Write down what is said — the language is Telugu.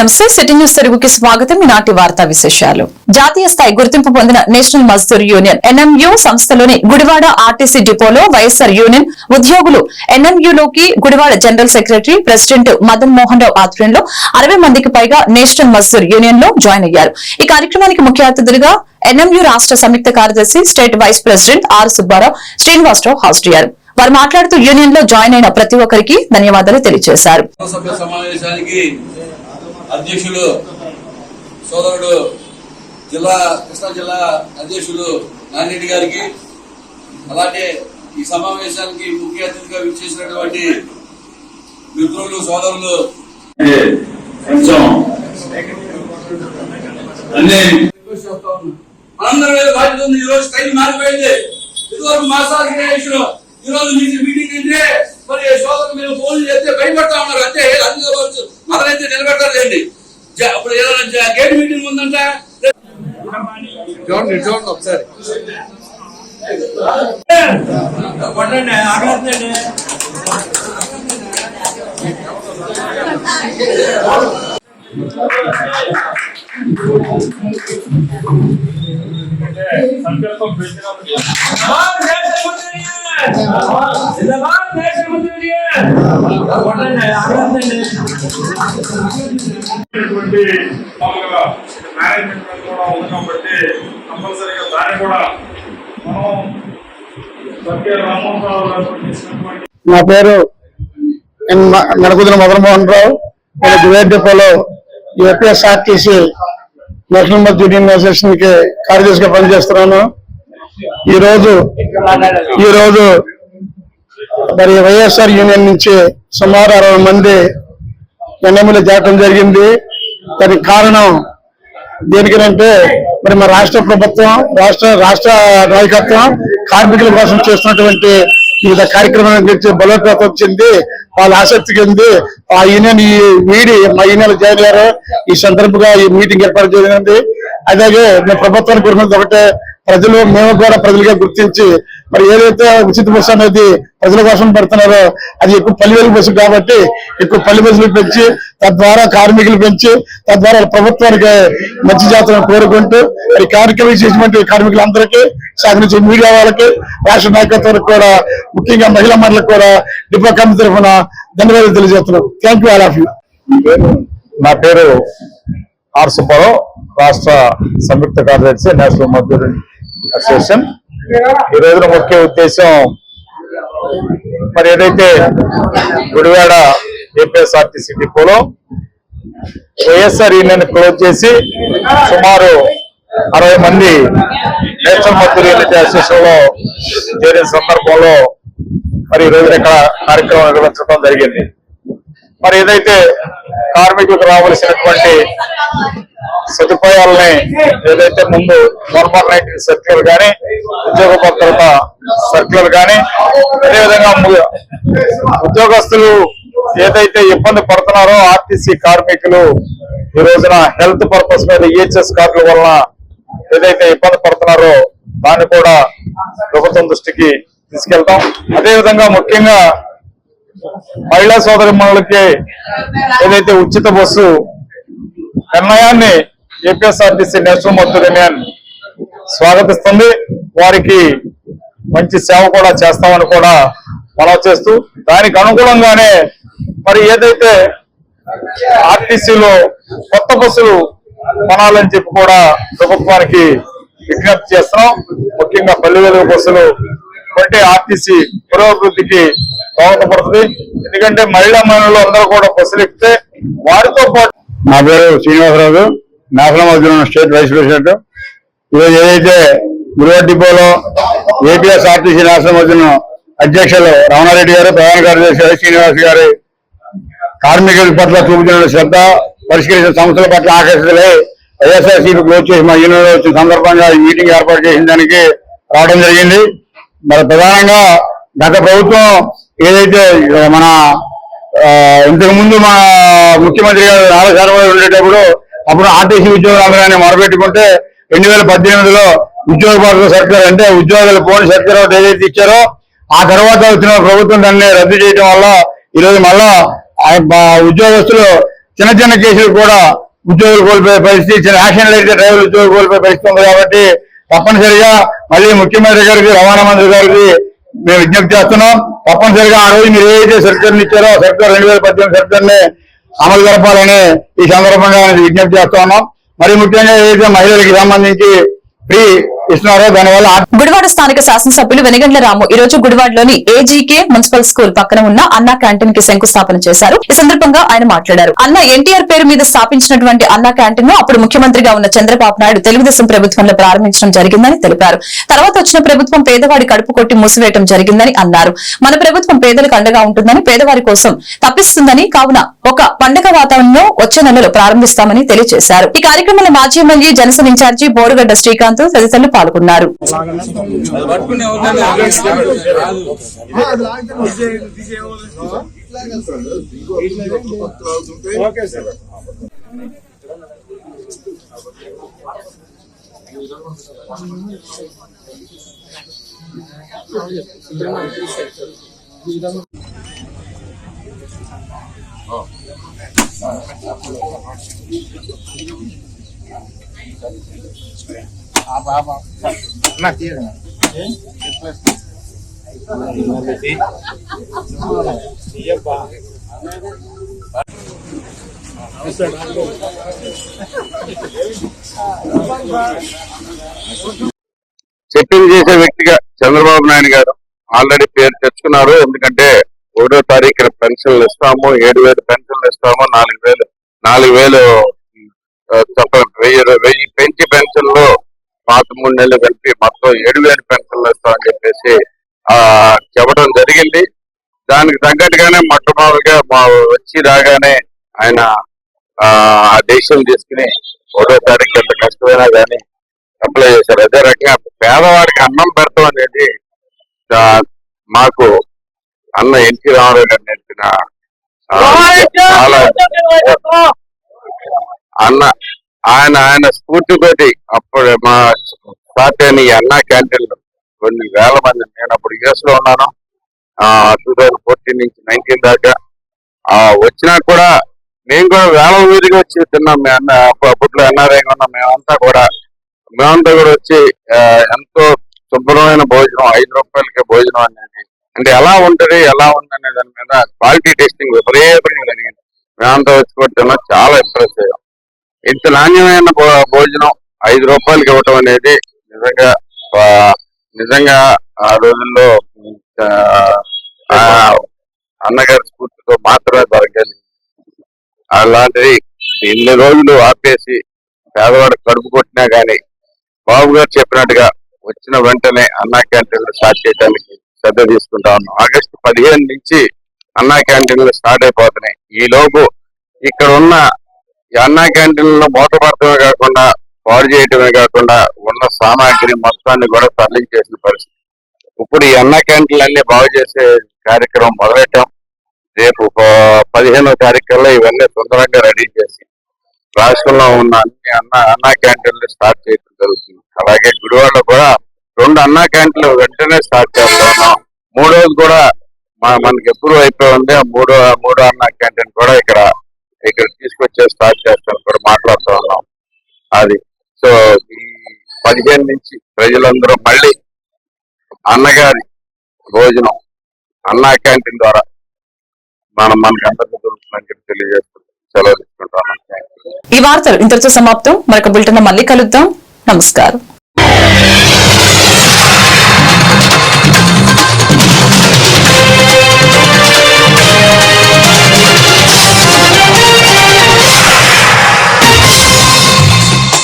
నమస్తే సిటీ న్యూస్ తెలుగుకి స్వాగతం. ఈనాటి వార్తా విశేషాలు. జాతీయ స్థాయి గుర్తింపు పొందిన నేషనల్ మజ్దూర్ యూనియన్ ఎన్ఎంయు సంస్థలోని గుడివాడ ఆర్టీసీ డిపోలో వైఎస్ఆర్ యూనియన్ ఉద్యోగులు ఎన్ఎంయులోకి Gudivada general secretary president Madan Mohan Rao ఆధ్వర్యంలో 60 మందికి పైగా నేషనల్ మజ్దూర్ యూనియన్ లో జాయిన్ అయ్యారు. ఈ కార్యక్రమానికి ముఖ్య అతిథులుగా ఎన్ఎంయు రాష్ట్ర సంయుక్త కార్యదర్శి state vice president R Subbarao Srinivasarao హాజరయ్యారు. వారు మాట్లాడుతూ యూనియన్ లో జాయిన్ అయిన ప్రతి ఒక్కరికి ధన్యవాదాలు తెలియజేశారు. అధ్యక్షులు సోదరుడు కృష్ణా జిల్లా అధ్యక్షులు నాగిరెడ్డి గారికి, అలాగే ఈ సమావేశానికి ముఖ్య అతిథిగా విచ్చేసినటువంటి మిత్రులు సోదరులు మనందరి మీద బాధ్యత ఉంది. ఈ రోజు టైం మారిపోయింది. ఇదివరకు మాసాలు ఈ రోజు మీటింగ్ అంటే మరి సోదరులు మీరు ఫోన్ చేస్తే భయపడతా ఉన్నారు. అంటే అందుకోవచ్చు మొదలైతే నిలబెట్టాలండి. అప్పుడు ఏదైనా గేట్ మీటింగ్ ఉందంట చూడండి ఒకసారి మేనేజ్మెంట్ కూడా ఉంది కాబట్టి కంపల్సరీగా దాన్ని కూడా మనం నా పేరు నడకుదిన మదన్ మోహన్ రావు. నేను గుడివాడ డిపోలో APSRTC national Mazdoor union association కి కార్యదర్శిగా పనిచేస్తున్నాను. ఈ రోజు మరి వైఎస్ఆర్ యూనియన్ నుంచి సుమారు 60 మంది ఎన్ఎంఏలో చేరడం జరిగింది. దానికి కారణం దేనికంటే మరి మా రాష్ట్ర ప్రభుత్వం రాష్ట్ర నాయకత్వం కార్మికుల కోసం చేస్తున్నటువంటి వివిధ కార్యక్రమాల గురించి బలోపేతం చెంది వాళ్ళ ఆసక్తి చెంది ఆ యూనియన్ వీడి మా యూనియన్ జాయిన్ అయ్యారు. ఈ సందర్భంగా ఈ మీటింగ్ ఏర్పాటు జరిగింది. అలాగే మేము ప్రభుత్వానికి కోరుకున్నది ఒకటే, మేము కూడా ప్రజలుగా గుర్తించి మరి ఏదైతే ఉచిత బస్సు అనేది ప్రజల కోసం పెడుతున్నారో అది ఎక్కువ పల్లెలు బస్సు కాబట్టి ఎక్కువ పల్లె బస్సులు పెంచి తద్వారా కార్మికులు పెంచి తద్వారా ప్రభుత్వానికి మంచి చేస్తామని కోరుకుంటూ మరి కార్యక్రమం చేసినటువంటి కార్మికులందరికీ సహకరించే మీడియా వాళ్ళకి రాష్ట్ర నాయకత్వానికి కూడా ముఖ్యంగా మహిళా మండలికి కూడా డిపో కమిటీ తరఫున ధన్యవాదాలు తెలియజేస్తున్నాం. Thank you all of you. నా పేరు ఆర్ సుబ్బారావు, రాష్ట్ర సంయుక్త కార్యదర్శి నేషనల్ మజ్దూర్ అసోసియేషన్. ఈ రోజున ముఖ్య ఉద్దేశం మరి ఏదైతే గుడివాడ ఏపీఎస్ఆర్టీసీ డిపోలో వైఎస్ఆర్ యూనియన్ క్లోజ్ చేసి సుమారు 60 మంది నేషనల్ మజ్దూర్ యూనియన్ అసోసియేషన్ లో చేరిన సందర్భంలో మరి ఈ రోజున ఇక్కడ కార్యక్రమం నిర్వహించడం జరిగింది. మరి ఏదైతే కార్మికులకు రావాల్సినటువంటి సదుపాయాలని ఏదైతే ముందు 119 సర్క్యులర్ కానీ ఉద్యోగ భద్రత సర్క్యులర్ కానీ అదేవిధంగా ఉద్యోగస్తులు ఏదైతే ఇబ్బంది పడుతున్నారో ఆర్టీసీ కార్మికులు ఈ రోజున హెల్త్ పర్పస్ మీద ఈహెచ్ఎస్ కార్డుల వలన ఏదైతే ఇబ్బంది పడుతున్నారో దాన్ని కూడా ప్రభుత్వం దృష్టికి తీసుకెళ్తాం. అదేవిధంగా ముఖ్యంగా మహిళా సోదరి మనులకి ఏదైతే ఉచిత బస్సు నిర్ణయాన్ని ఏపీఎస్ఆర్టీసీ నేషనల్ మజ్దూర్ యూనియన్ స్వాగతిస్తుంది. వారికి మంచి సేవ కూడా చేస్తామని కూడా మనవి చేస్తూ దానికి అనుగుణంగానే మరి ఏదైతే ఆర్టీసీలో కొత్త బస్సులు కొనాలని చెప్పి కూడా ప్రభుత్వానికి విజ్ఞప్తి చేస్తున్నాం. ముఖ్యంగా పల్లె వెలుగు బస్సులు కొంటే ఆర్టీసీ పురోభివృద్ధికి దోహదపడుతుంది. ఎందుకంటే మహిళలు అందరూ కూడా బస్సులు ఎక్కితే వారితో పాటు. నా పేరు Srinivasa Rao, national Mazdoor state vice president. ఈరోజు ఏదైతే గుడివాడ డిపోలో ఏపీఎస్ఆర్టీసీ నేషనల్ మజ్దూర్ అధ్యక్షులు రమణారెడ్డి గారు, ప్రధాన కార్యదర్శి శ్రీనివాస్ గారి కార్మికుల పట్ల చూపుతున్న శ్రద్ధ, పరిష్కరించిన సమస్యల పట్ల ఆకర్షితులై వైఎస్ఆర్సీపీ క్లోజ్ చేసి మా యూనియన్లో వచ్చిన సందర్భంగా ఈ మీటింగ్ ఏర్పాటు చేసిన దానికి రావడం జరిగింది. మరి ప్రధానంగా గత ప్రభుత్వం ఏదైతే మన ఇంతకు ముందు మా ముఖ్యమంత్రి గారు నారా చంద్రబాబు ఉండేటప్పుడు అప్పుడు ఆర్టీసీ ఉద్యోగులందరూ మొదలుపెట్టుకుంటే 2018లో ఉద్యోగ భద్రత సర్క్యులర్ అంటే ఉద్యోగులు పోని సర్క్యులర్ ఏదైతే ఇచ్చారో ఆ తర్వాత వచ్చిన ప్రభుత్వం దాన్ని రద్దు చేయడం వల్ల ఈరోజు మళ్ళా ఉద్యోగస్తులు చిన్న చిన్న కేసులు కూడా ఉద్యోగులు కోల్పోయే పరిస్థితి, చిన్న యాక్సిడెంట్లు అయితే డ్రైవర్లు ఉద్యోగులు కోల్పోయే పరిస్థితి ఉంది. కాబట్టి తప్పనిసరిగా మళ్ళీ ముఖ్యమంత్రి గారికి, రవాణా మంత్రి గారికి మేము విజ్ఞప్తి చేస్తున్నాం. తప్పనిసరిగా ఆ రోజు మీరు ఏదైతే సర్క్యులర్ని ఇచ్చారో సర్క్యులర్ 2018 సర్క్యులర్ని అమలు జరపాలని ఈ సందర్భంగా విజ్ఞప్తి చేస్తా ఉన్నాం. మరి ముఖ్యంగా ఏదైతే మహిళలకు సంబంధించి ఫ్రీ ఇస్తున్నారో దానివల్ల గుడివాడ స్థానిక శాసనసభ్యులు వెనిగండ్ల రాము ఈ రోజు గుడివాడలోని ఏజీకే మున్సిపల్ స్కూల్ పక్కన ఉన్న అన్నా క్యాంటీన్ కి శంకుస్థాపన చేశారు. ఈ సందర్భంగా ఆయన మాట్లాడారు. అన్న ఎన్టీఆర్ పేరు మీద స్థాపించినటువంటి అన్నా క్యాంటీన్ ను అప్పుడు ముఖ్యమంత్రిగా ఉన్న చంద్రబాబు నాయుడు తెలుగుదేశం ప్రభుత్వంలో ప్రారంభించడం జరిగిందని తెలిపారు. తర్వాత వచ్చిన ప్రభుత్వం పేదవాడి కడుపు కొట్టి మూసివేయడం జరిగిందని అన్నారు. మన ప్రభుత్వం పేదలకు అండగా ఉంటుందని, పేదవారి కోసం తప్పిస్తుందని, కావున ఒక పండగ వాతావరణంలో వచ్చే నెలలో ప్రారంభిస్తామని తెలియజేశారు. ఈ కార్యక్రమంలో మాజీ ఎమ్మెల్యే జనసేన ఇన్ఛార్జి బోరుగడ్డ శ్రీకాంత్ తదితరులు పాల్గొన్నారు. చెప్పింది చేసే వ్యక్తిగా చంద్రబాబు నాయుడు గారు ఆల్రెడీ పేరు తెచ్చుకున్నారు. ఎందుకంటే 1వ తారీఖున పెన్షన్లు ఇస్తాము, 7,000 పెన్షన్లు ఇస్తాము, 4,000 1000 పెంచి పెన్షన్లు పాత 3 నెలలు కలిపి మొత్తం 7,000 పెన్షన్లు ఇస్తామని చెప్పేసి చెప్పడం జరిగింది. దానికి తగ్గట్టుగానే మొట్టమొదటిగా వచ్చి రాగానే ఆయన ఆ దేశం తీసుకుని 1వ తారీఖు ఎంత కష్టమైనా కానీ అప్లై చేశారు. అదే రకంగా పేదవాడికి అన్నం పెడతాం అనేది మాకు అన్న ఎన్టీ రామారావు గారు నేర్పిన చాలా ఆయన స్ఫూర్తితోటి అప్పుడు మా స్టార్ట్ అయిన ఈ అన్నా క్యాంటీన్లు కొన్ని వేల మంది, నేను అప్పుడు యుఎస్ లో ఉన్నాను 2014 నుంచి 19 దాకా వచ్చినా కూడా మేము కూడా వేల ఊరికి వచ్చి తిన్నాం. మేము అన్న అప్పట్లో ఎన్ఆర్ఐగా ఉన్నాం. మేమంతా కూడా వచ్చి ఎంతో శుభ్రమైన భోజనం, 5 రూపాయలకే భోజనం అనేది అంటే ఎలా ఉంటది, ఎలా ఉందనే దాని మీద క్వాలిటీ టెస్టింగ్ విపరీతంగా జరిగింది. మేమంతా వచ్చి కూడా తిన్నాం, చాలా ఇంప్రెస్ అయ్యాం. ఇంత నాణ్యమైన భోజనం 5 రూపాయలకి ఇవ్వటం అనేది నిజంగా ఆ రోజుల్లో అన్నగారి స్ఫూర్తితో మాత్రమే దొరకదు. అలాంటిది ఇన్ని రోజులు ఆపేసి పేదవాడు కడుపు కొట్టినా గానీ బాబు గారు చెప్పినట్టుగా వచ్చిన వెంటనే అన్నా క్యాంటీన్లు స్టార్ట్ చేయడానికి శ్రద్ధ తీసుకుంటా ఉన్నాం. ఆగస్టు 15 నుంచి అన్నా క్యాంటీన్లు స్టార్ట్ అయిపోతున్నాయి. ఈ లోపు ఇక్కడ ఉన్న అన్నా క్యాంటీన్లో మూతపడటమే కాకుండా, పాడు చేయటమే కాకుండా ఉన్న సామాగ్రి మొత్తాన్ని కూడా తరలించేసిన పరిస్థితి. ఇప్పుడు ఈ అన్నా క్యాంటీన్లు అన్ని బాగు చేసే కార్యక్రమం మొదలెట్టాం. రేపు 15వ తారీఖు కల్లా ఇవన్నీ తొందరగా రెడీ చేసి రాష్ట్రంలో ఉన్న అన్నా క్యాంటీన్లు స్టార్ట్ చేయడం జరుగుతుంది. అలాగే గుడివాడలో కూడా 2 అన్నా క్యాంటీన్లు వెంటనే స్టార్ట్ చేస్తున్నాం. 3వది కూడా మనకి ఎప్పుడు అయిపోయి ఉంది. ఆ మూడో అన్నా క్యాంటీన్ కూడా ఇక్కడ తీసుకొచ్చే స్టార్ట్ చేస్తాను కూడా మాట్లాడుతూ ఉన్నాం. అది సో ఈ 15 నుంచి ప్రజలందరూ మళ్ళీ అన్నగారి భోజనం అన్నా క్యాంటీన్ ద్వారా మనకి అందరికీ దొరుకుతుందని తెలియజేస్తున్నాం. సెలవు తీసుకుంటాను. ఈ వార్తలు ఇంతటితో సమాప్తం. మరొక బులెటిన్ మళ్ళీ కలుద్దాం. నమస్కారం.